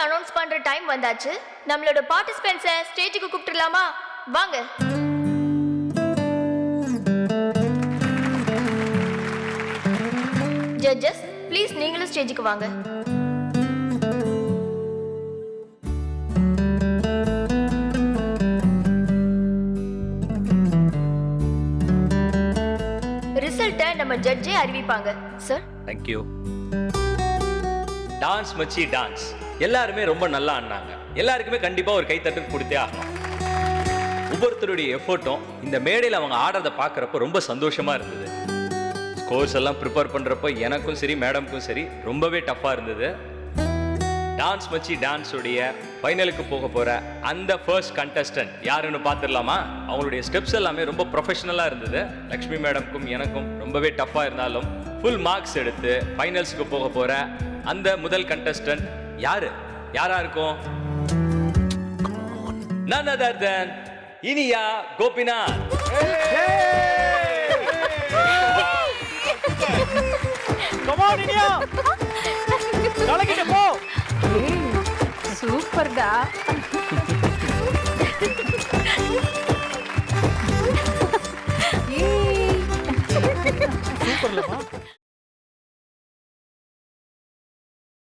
Announce பண்ற time வந்தாச்சு. நம்மளோட பார்ட்டிசிபென்ட்ஸை ஸ்டேஜுக்கு கூப்பிட்டுலாமா? வாங்க. ஜட்ஜஸ், ப்ளீஸ் நீங்களும் ஸ்டேஜுக்கு வாங்க. ரிசல்ட்டை நம்ம ஜட்ஜே அறிவிப்பாங்க. சார். Thank you. டான்ஸ் மச்சி டான்ஸ் எல்லாருமே ரொம்ப நல்லா ஆடினாங்க. எல்லாருக்குமே கண்டிப்பா ஒரு கைத்தட்டு கொடுத்தே ஆகணும். ஒவ்வொருத்தருடைய எஃபர்ட்டும் இந்த மேடையில் அவங்க ஆடுறத பார்க்குறப்போ ரொம்ப சந்தோஷமா இருந்தது. ஸ்கோர்ஸ் எல்லாம் ப்ரிப்பேர் பண்றப்போ எனக்கும் சரி மேடம்க்கும் சரி ரொம்பவே டஃப்பாக இருந்தது. டான்ஸ் மச்சி டான்ஸ் உடைய ஃபைனலுக்கு போக போற அந்த ஃபர்ஸ்ட் கண்டஸ்டன்ட் யாருன்னு பார்த்துடலாமா? அவங்களுடைய ஸ்டெப்ஸ் எல்லாமே ரொம்ப ப்ரொஃபஷனலாக இருந்தது. லக்ஷ்மி மேடம்க்கும் எனக்கும் ரொம்பவே டஃப்பாக இருந்தாலும் ஃபுல் மார்க்ஸ் எடுத்து ஃபைனல்ஸுக்கு போக போற அந்த முதல் கண்டஸ்டன்ட் யாரா இருக்கும்? none other than Iniya Gopinath. Come on Iniya, கலக்கிட்டு போ. சூப்பர்டா.